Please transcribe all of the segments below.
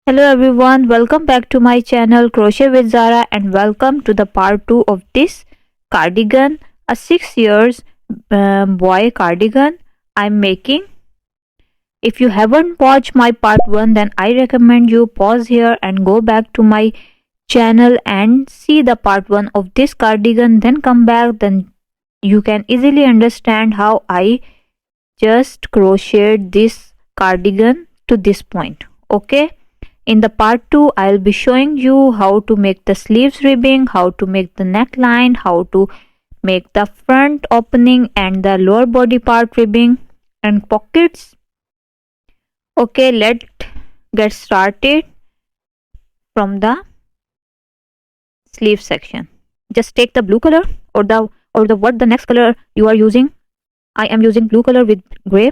Hello everyone, welcome back to my channel Crochet with Zara and welcome to the part 2 of this cardigan, a 6 years boy cardigan I'm making. If you haven't watched my part 1, then I recommend you pause here and go back to my channel and see the part 1 of this cardigan, then come back, then you can easily understand how I just crocheted this cardigan to this point. Okay, in the part 2, I'll be showing you how to make the sleeves ribbing, how to make the neckline, how to make the front opening and the lower body part ribbing and pockets. Okay, let's get started from the sleeve section. Just take the blue color or the what the next color you are using. I am using blue color with gray.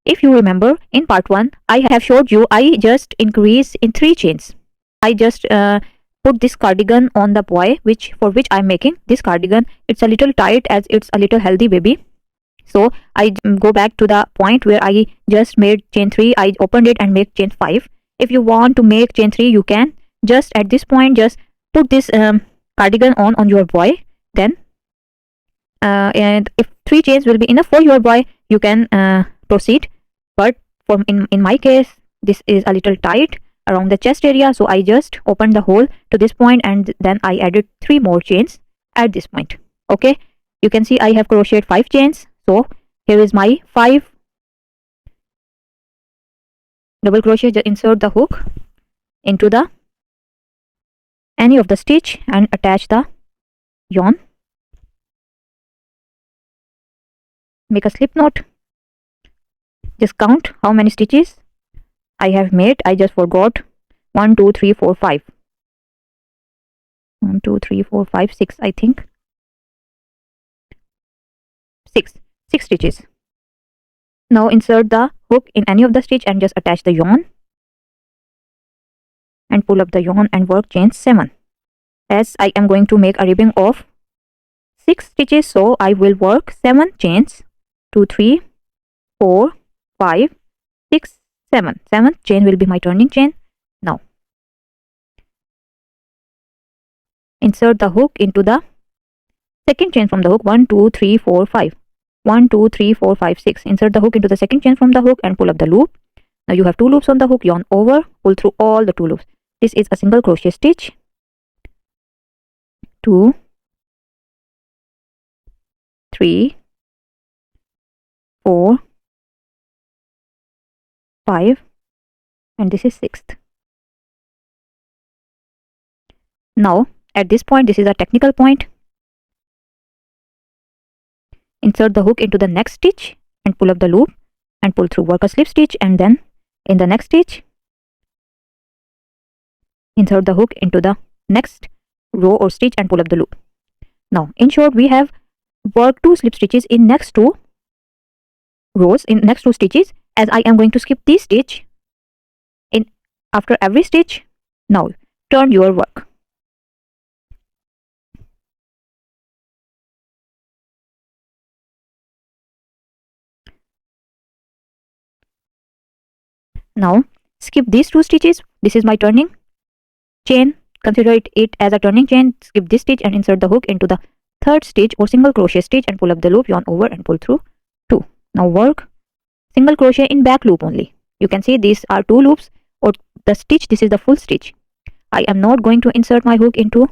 If you remember, in part 1, I have showed you I just increase in 3 chains. I just put this cardigan on the boy, which I'm making this cardigan. It's a little tight as it's a little healthy baby. So I go back to the point where I just made chain 3. I opened it and make chain 5. If you want to make chain 3, you can just at this point just put this cardigan on your boy. Then and if 3 chains will be enough for your boy, you can proceed. But for in my case, this is a little tight around the chest area, so I just opened the hole to this point and then I added 3 more chains at this point. Okay, you can see I have crocheted 5 chains. So here is my 5 double crochet. Just insert the hook into the any of the stitch and attach the yarn. Make a slip knot. Just count how many stitches I have made. I just forgot. 1 2 3 4 5. 1 2 3 4 5 6, I think. 6 stitches. Now insert the hook in any of the stitch and just attach the yarn and pull up the yarn and work chain 7. As I am going to make a ribbing of 6 stitches, so I will work 7 chains. 2 3 4 5 6 7. 7th chain will be my turning chain. Now insert the hook into the second chain from the hook. 1 2 3 4 5. 1 2 3 4 5 6. Insert the hook into the second chain from the hook and pull up the loop. Now you have 2 loops on the hook. Yarn over, pull through all the 2 loops. This is a single crochet stitch. 2 3 4 5, and this is 6th. Now at this point, this is a technical point. Insert the hook into the next stitch and pull up the loop and pull through. Work a slip stitch, and then in the next stitch insert the hook into the next row or stitch and pull up the loop. Now in short, we have worked 2 slip stitches in next 2 rows, in next 2 stitches, as I am going to skip this stitch in after every stitch. Now turn your work. Now skip these 2 stitches. This is my turning chain. Consider it as a turning chain. Skip this stitch and insert the hook into the 3rd stitch or single crochet stitch and pull up the loop. Yarn over and pull through 2. Now work single crochet in back loop only. You can see these are 2 loops or the stitch. This is the full stitch. I am not going to insert my hook into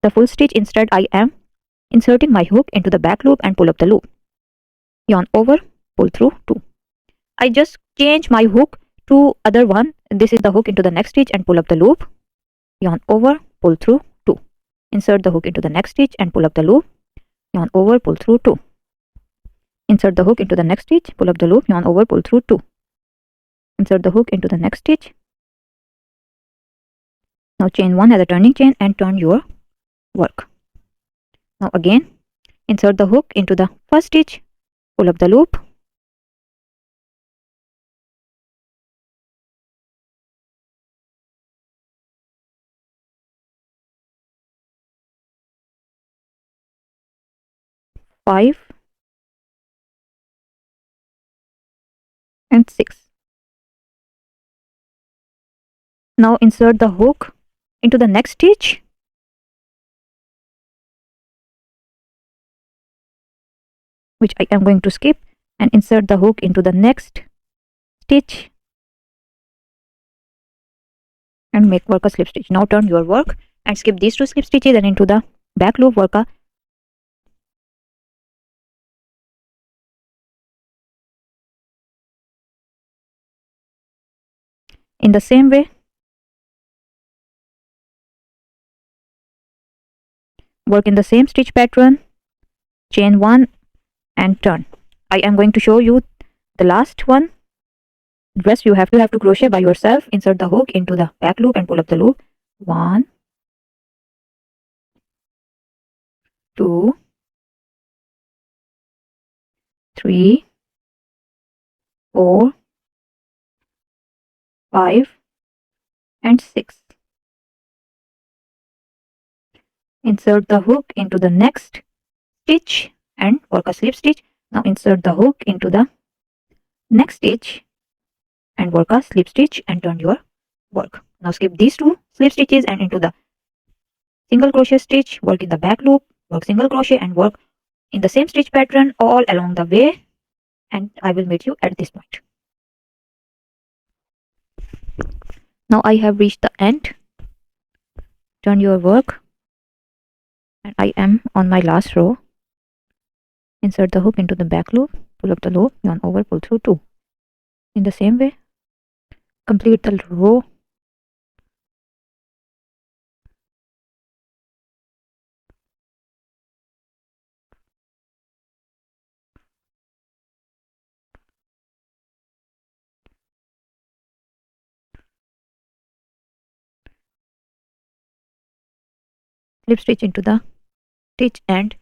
the full stitch. Instead, I am inserting my hook into the back loop and pull up the loop. Yarn over, pull through 2. I just change my hook to other one. This is the hook into the next stitch and pull up the loop. Yarn over, pull through 2. Insert the hook into the next stitch and pull up the loop. Yarn over, pull through 2. Insert the hook into the next stitch, pull up the loop, yarn over, pull through 2. Insert the hook into the next stitch. Now chain 1 as a turning chain and turn your work. Now again insert the hook into the first stitch, pull up the loop. Five and 6. Now insert the hook into the next stitch, which I am going to skip, and insert the hook into the next stitch and make work a slip stitch. Now turn your work and skip these two slip stitches and into the back loop work a in the same way. Work in the same stitch pattern, chain 1 and turn. I am going to show you the last one. Rest you have to crochet by yourself. Insert the hook into the back loop and pull up the loop. 1, 2, 3, 4, 5 and 6. Insert the hook into the next stitch and work a slip stitch. Now insert the hook into the next stitch and work a slip stitch and turn your work. Now skip these two slip stitches and into the single crochet stitch, work in the back loop, work single crochet and work in the same stitch pattern all along the way, and I will meet you at this point. Now I have reached the end. Turn your work and I am on my last row. Insert the hook into the back loop, pull up the loop, yarn over, pull through 2. In the same way, complete the row. Slip stitch into the stitch and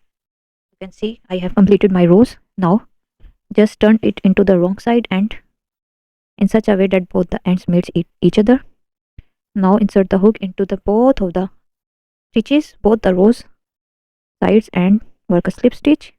you can see I have completed my rows. Now just turn it into the wrong side and in such a way that both the ends meet each other. Now insert the hook into the both of the stitches, both the rows sides, and work a slip stitch.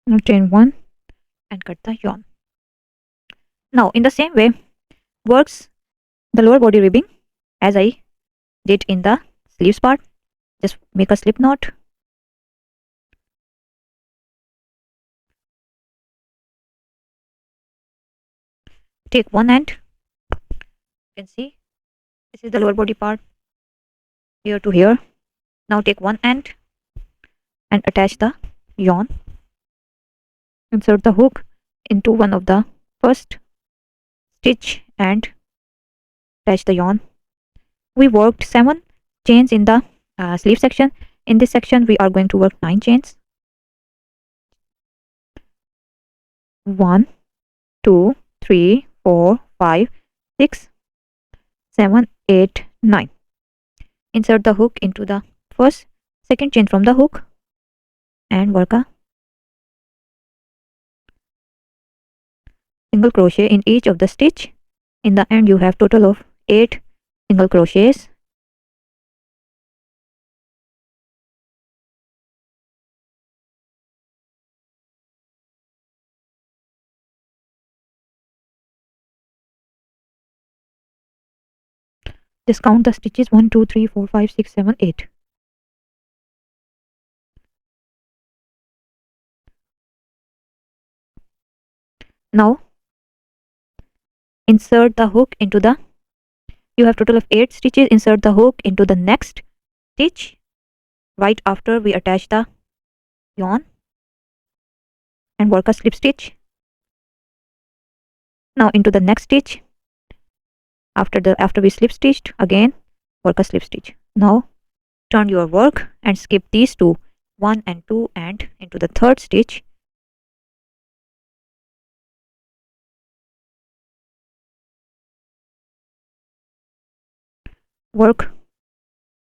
Now chain 1 and cut the yarn. Now in the same way works the lower body ribbing as I did in the sleeves part. Just make a slip knot. Take one end. You can see this is the lower body part, here to here. Now take one end and attach the yarn. Insert the hook into one of the first stitch and attach the yarn. We worked 7 chains in the sleeve section. In this section we are going to work 9 chains. 1, 2, 3, 4, 5, 6, 7, 8, 9. Insert the hook into the second chain from the hook and work a single crochet in each of the stitch. In the end you have total of 8 single crochets. Just count the stitches: 1, 2, 3, 4, 5, 6, 7, 8. Now insert the hook into the, you have total of 8 stitches. Insert the hook into the next stitch right after we attach the yarn and work a slip stitch. Now into the next stitch After we slip stitched, again work a slip stitch. Now turn your work and skip these two, 1 and 2, and into the third stitch. Work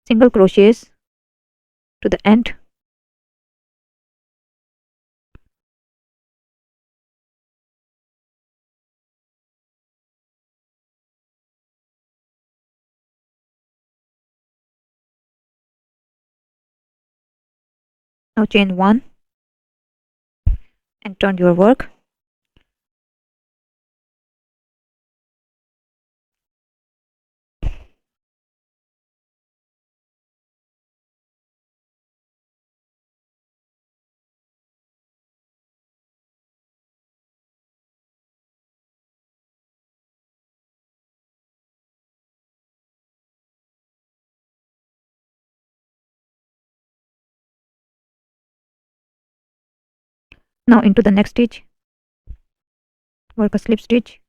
single crochets to the end. Now chain 1 and turn your work. Now into the next stitch, work a slip stitch,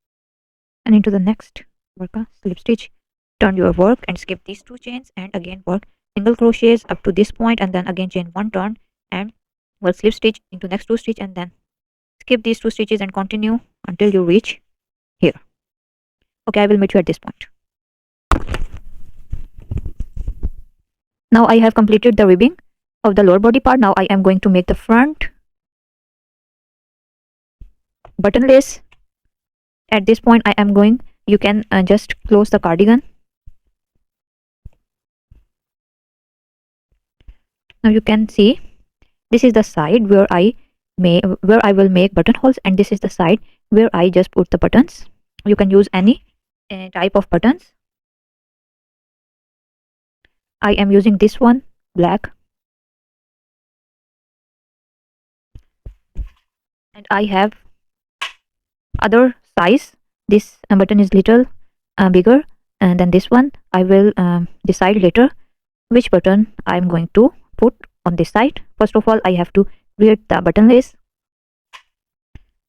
and into the next, work a slip stitch. Turn your work and skip these two chains, and again work single crochets up to this point, and then again chain 1, turn, and work slip stitch into next 2 stitch, and then skip these 2 stitches and continue until you reach here. Okay, I will meet you at this point. Now I have completed the ribbing of the lower body part. Now I am going to make the front button lace. At this point I am going, you can just close the cardigan. Now you can see this is the side where I will make buttonholes, and this is the side where I just put the buttons. You can use any type of buttons. I am using this one, black, and I have other size. This button is little bigger than this one. I will decide later which button I am going to put on this side. First of all, I have to create the button lace.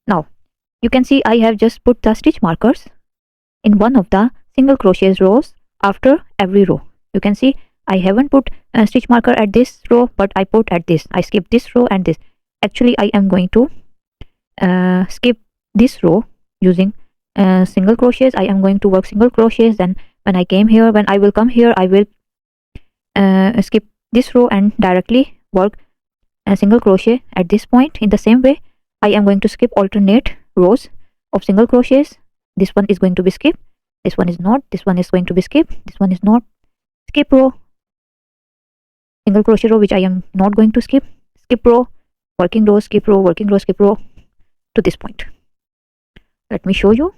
Now you can see I have just put the stitch markers in one of the single crochet rows after every row. You can see I haven't put a stitch marker at this row, but I put at this. I skip this row and this. Actually I am going to skip this row using single crochets. I am going to work single crochets, then when I will come here, I will skip this row and directly work a single crochet at this point. In the same way, I am going to skip alternate rows of single crochets. This one is going to be skipped, this one is not, this one is going to be skipped, this one is not. Skip row, single crochet row which I am not going to skip, skip row, working row, skip row, working row, skip row, to this point. Let me show you.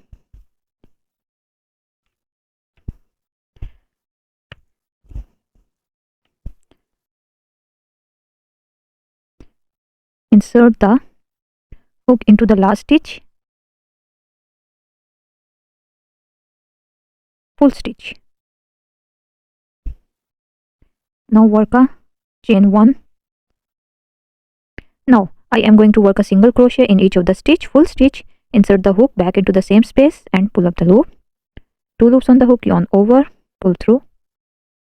Insert the hook into the last stitch, full stitch. Now work a chain 1. Now I am going to work a single crochet in each of the stitch, full stitch. Insert the hook back into the same space and pull up the loop. 2 loops on the hook, yarn over, pull through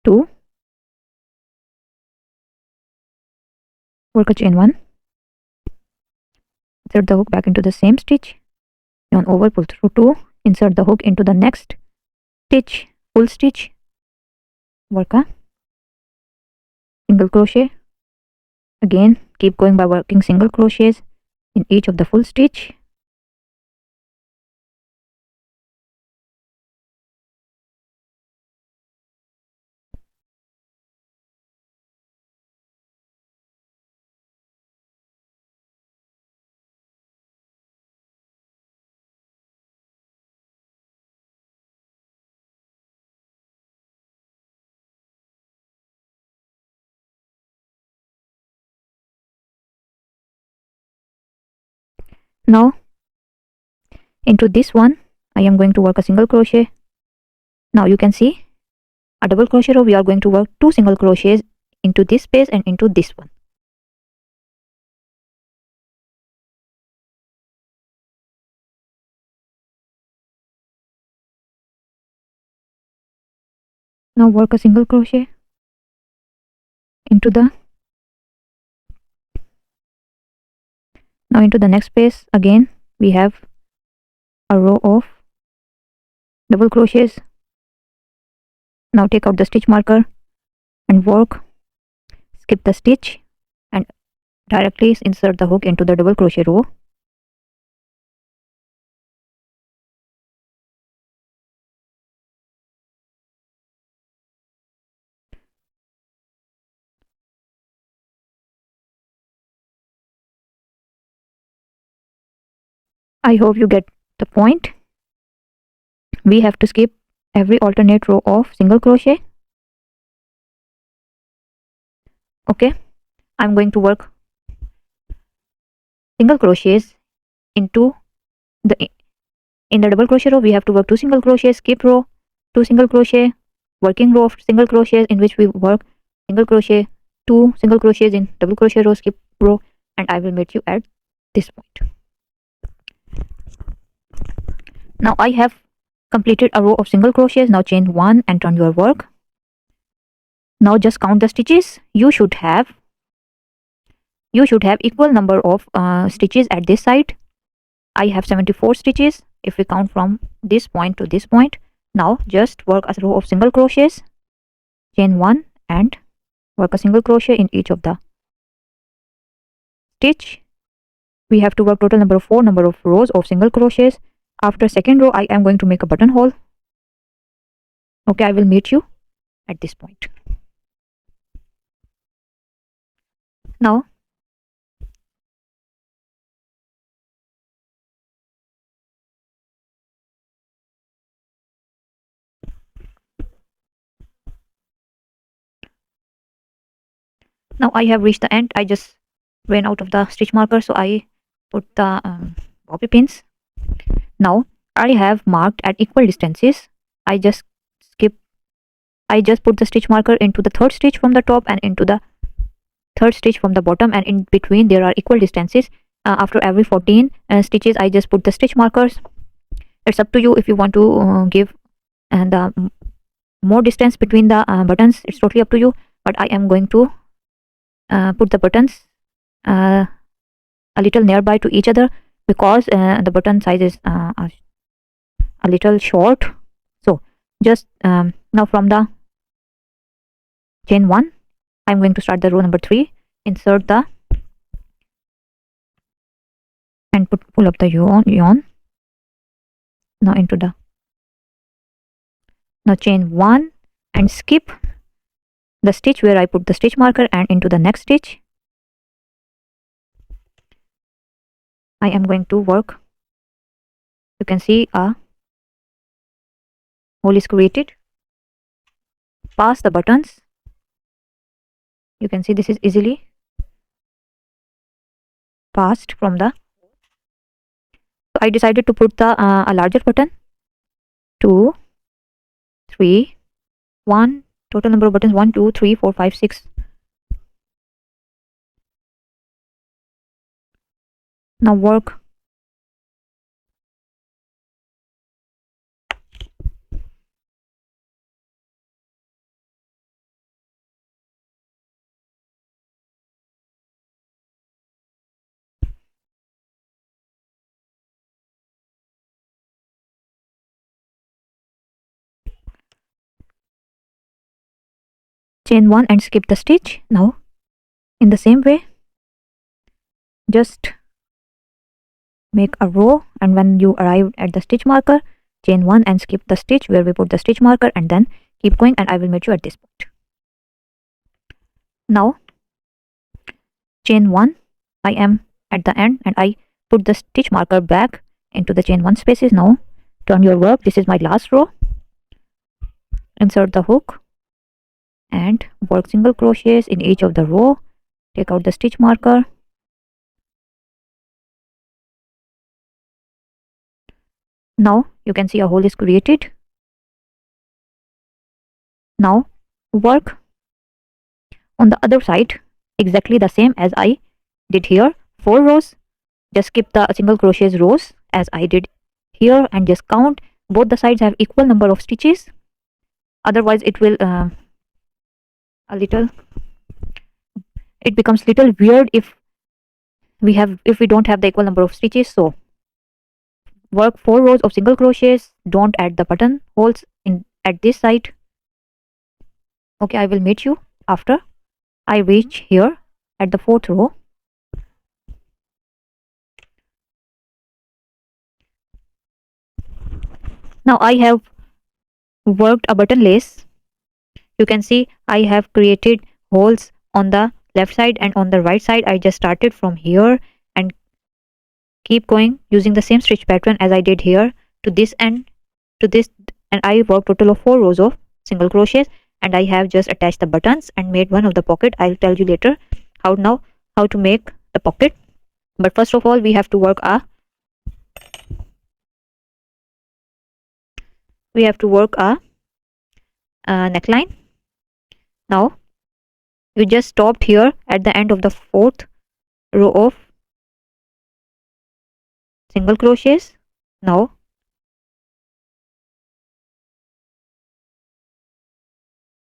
2, work a chain 1, insert the hook back into the same stitch, yarn over, pull through 2, insert the hook into the next stitch, full stitch, work a single crochet. Again keep going by working single crochets in each of the full stitch. Now into this one I am going to work a single crochet. Now you can see a double crochet row. We are going to work 2 single crochets into this space and into this one. Now work a single crochet into the next space. Again we have a row of double crochets. Now take out the stitch marker and work, skip the stitch and directly insert the hook into the double crochet row. I hope you get the point. We have to skip every alternate row of single crochet. Okay, I'm going to work single crochets into the in the double crochet row. We have to work 2 single crochets, skip row, 2 single crochet, working row of single crochets in which we work single crochet, 2 single crochets in double crochet row, skip row, and I will meet you at this point. Now I have completed a row of single crochets. Now chain 1 and turn your work. Now just count the stitches. You should have equal number of stitches at this side. I have 74 stitches if we count from this point to this point. Now just work a row of single crochets, chain 1 and work a single crochet in each of the stitch. We have to work total number of 4 number of rows of single crochets. After second row I am going to make a buttonhole. Okay, I will meet you at this point. Now I have reached the end. I just ran out of the stitch marker, so I put the bobby pins. Now I have marked at equal distances. I just put the stitch marker into the third stitch from the top and into the third stitch from the bottom, and in between there are equal distances. After every 14 stitches I just put the stitch markers. It's up to you if you want to give the more distance between the buttons. It's totally up to you, but I am going to put the buttons a little nearby to each other because the button size is a little short. So just now from the chain 1 I'm going to start the row number 3, insert the and pull up the yarn now into the chain 1 and skip the stitch where I put the stitch marker and into the next stitch. I am going to work. You can see a hole is created. Pass the buttons. You can see this is easily passed from the. So I decided to put the a larger button. 2, 3, 1. Total number of buttons 1, 2, 3, 4, 5, 6. Now work. Chain 1 and skip the stitch. Now in the same way just make a row, and when you arrive at the stitch marker, chain 1 and skip the stitch where we put the stitch marker, and then keep going, and I will meet you at this point. Now chain 1, I am at the end and I put the stitch marker back into the chain 1 spaces. Now turn your work. This is my last row. Insert the hook and work single crochets in each of the row. Take out the stitch marker. Now you can see a hole is created. Now work on the other side exactly the same as I did here. 4 rows. Just skip the single crochets rows as I did here and just count. Both the sides have equal number of stitches. otherwise it will a little, it becomes little weird if we don't have the equal number of stitches. So work 4 rows of single crochets, don't add the button holes in at this side. Okay, I will meet you after I reach here at the 4th row. Now I have worked a button lace. You can see I have created holes on the left side and on the right side. I just started from here and keep going using the same stitch pattern as I did here to this end, to this, and I worked total of 4 rows of single crochets, and I have just attached the buttons and made one of the pocket. I'll tell you later how to make the pocket, but first of all we have to work a neckline. Now you just stopped here at the end of the 4th row of single crochets. Now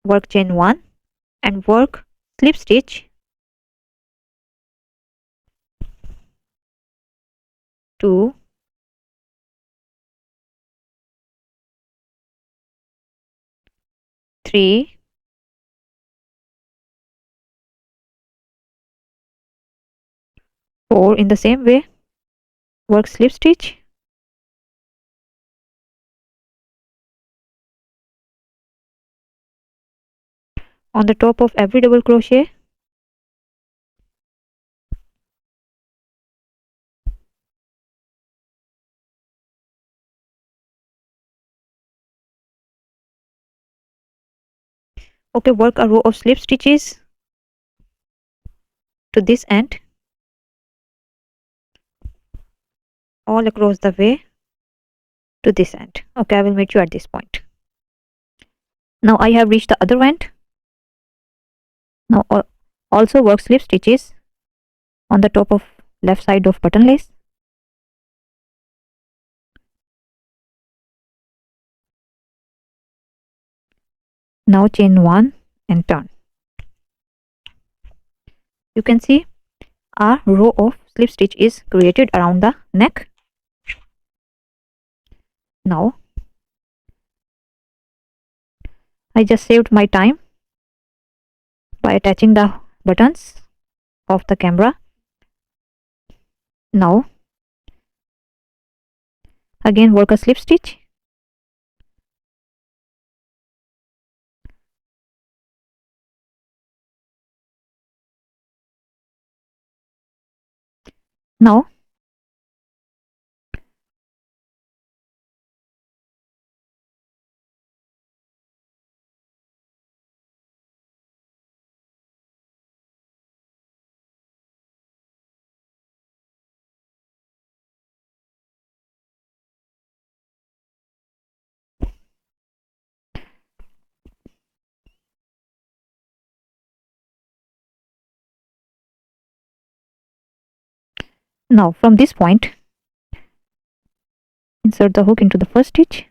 work chain 1 and work slip stitch 2, 3, 4. In the same way, work slip stitch, on the top of every double crochet. Okay, work a row of slip stitches to this end all across the way to this end. Okay, I will meet you at this point. Now I have reached the other end. Now also work slip stitches on the top of left side of button lace. Now chain 1 and turn. You can see a row of slip stitch is created around the neck. Now I just saved my time by attaching the buttons of the camera. Now again work a slip stitch. Now from this point insert the hook into the first stitch.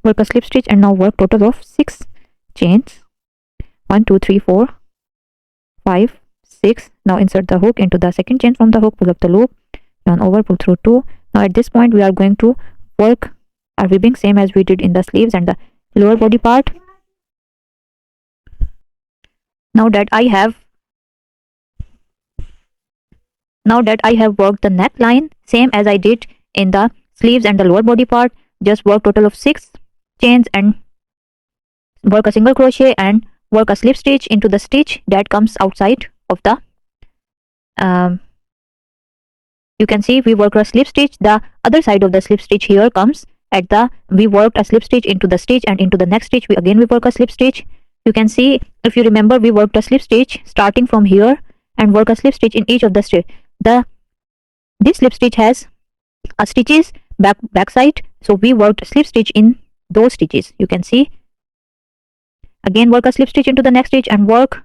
Work a slip stitch and now work total of 6 chains. 1 2 3 4 5 6. Now insert the hook into the second chain from the hook, pull up the loop, yarn over, pull through 2. Now at this point we are going to work our weaving same as we did in the sleeves and the lower body part. Now that I have worked the neckline same as I did in the sleeves and the lower body part, just work total of 6 chains and work a single crochet and work a slip stitch into the stitch that comes outside of the you can see we worked a slip stitch. The other side of the slip stitch here comes at the, we worked a slip stitch into the stitch, and into the next stitch we work a slip stitch. You can see, if you remember, we worked a slip stitch starting from here and work a slip stitch in each of the stitch. This slip stitch has stitches back side. So we worked slip stitch in those stitches. You can see. Again work a slip stitch into the next stitch and work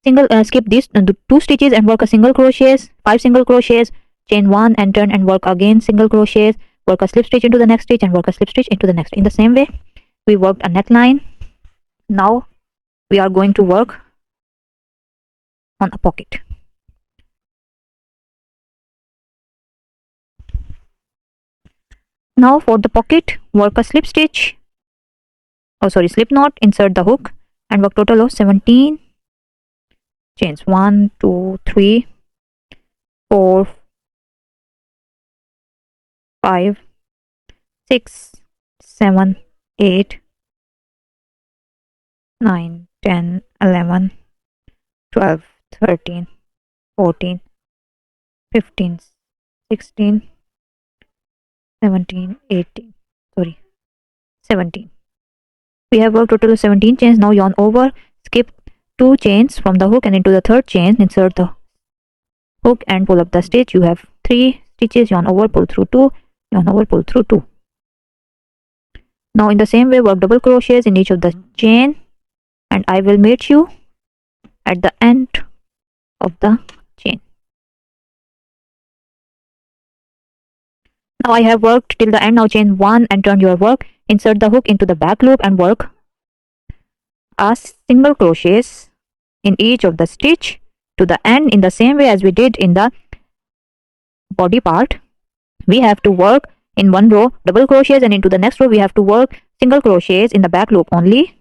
single skip these 2 stitches and work a single crochets, 5 single crochets, chain 1 and turn and work again single crochets, work a slip stitch into the next stitch and work a slip stitch into the next. In the same way we worked a neckline. Now we are going to work on a pocket. Now for the pocket, work a slip stitch, slip knot, insert the hook and work total of 17 chains. 1 2 3 4 5 6 7 8 9 10 11 12 13 14 15 16 17 18 17. We have worked total of 17 chains. Now yarn over, skip 2 chains from the hook and into the third chain, insert the hook and pull up the stitch. You have 3 stitches, yarn over, pull through 2, yarn over, pull through 2. Now in the same way work double crochets in each of the chain and I will meet you at the end of the chain. Now I have worked till the end. Now chain 1 and turn your work, insert the hook into the back loop and work a single crochets in each of the stitch to the end. In the same way as we did in the body part, we have to work in one row double crochets and into the next row we have to work single crochets in the back loop only.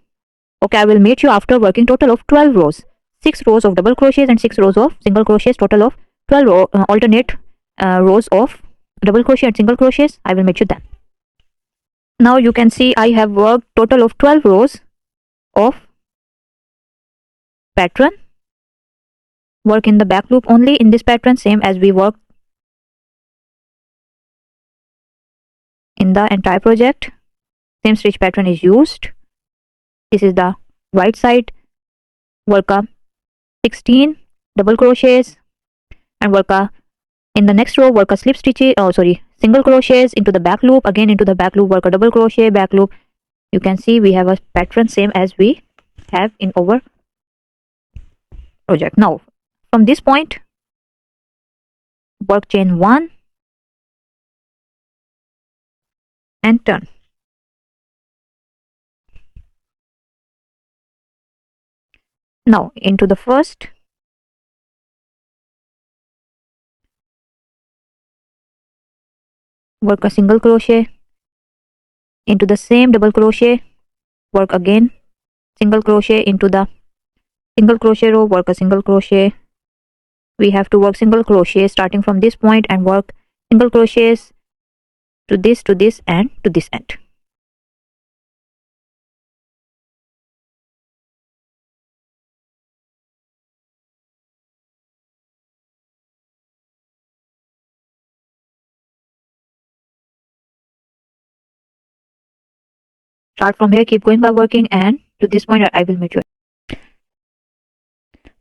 Okay, I will meet you after working total of 12 rows, 6 rows of double crochets and 6 rows of single crochets, total of 12 alternate rows of double crochet and single crochets. I will meet you then. Now you can see I have worked total of 12 rows of pattern. Work in the back loop only in this pattern, same as we worked in the entire project. Same stitch pattern is used. This is the right side. Work a 16 double crochets and work a in the next row work a slip stitches, single crochets into the back loop, again into the back loop work a double crochet, back loop. You can see we have a pattern same as we have in our project. Now from this point work chain 1 and turn. Now into the first work a single crochet, into the same double crochet work again single crochet, into the single crochet row work a single crochet. We have to work single crochet starting from this point and work single crochets to this and to this end. Start from here, keep going by working, and to this point I will meet you.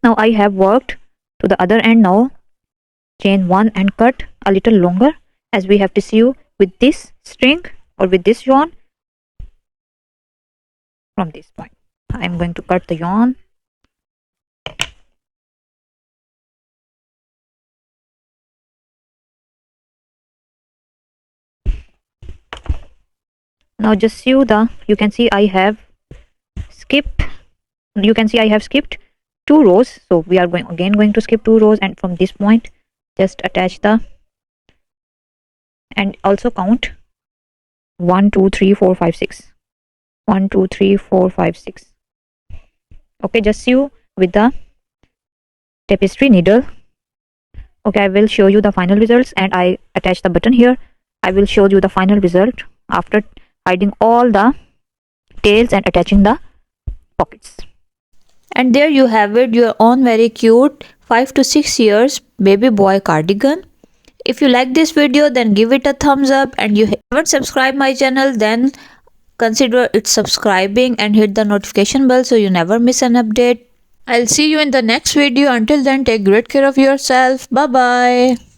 Now I have worked to the other end. Now chain 1 and cut a little longer, as we have to sew with this string or with this yarn from this point. I am going to cut the yarn. Now just sew the, you can see I have skipped 2 rows, so we are going to skip 2 rows, and from this point just attach the, and also count 1 2 3 4 5 6, 1 2 3 4 5 6. Okay, just sew with the tapestry needle. Okay, I will show you the final results, and I attach the button here. I will show you the final result after hiding all the tails and attaching the pockets. And there you have it, your own very cute 5 to 6 years baby boy cardigan. If you like this video, then give it a thumbs up, and you haven't subscribed my channel, then consider it subscribing and hit the notification bell so you never miss an update. I'll see you in the next video. Until then, take great care of yourself. Bye bye.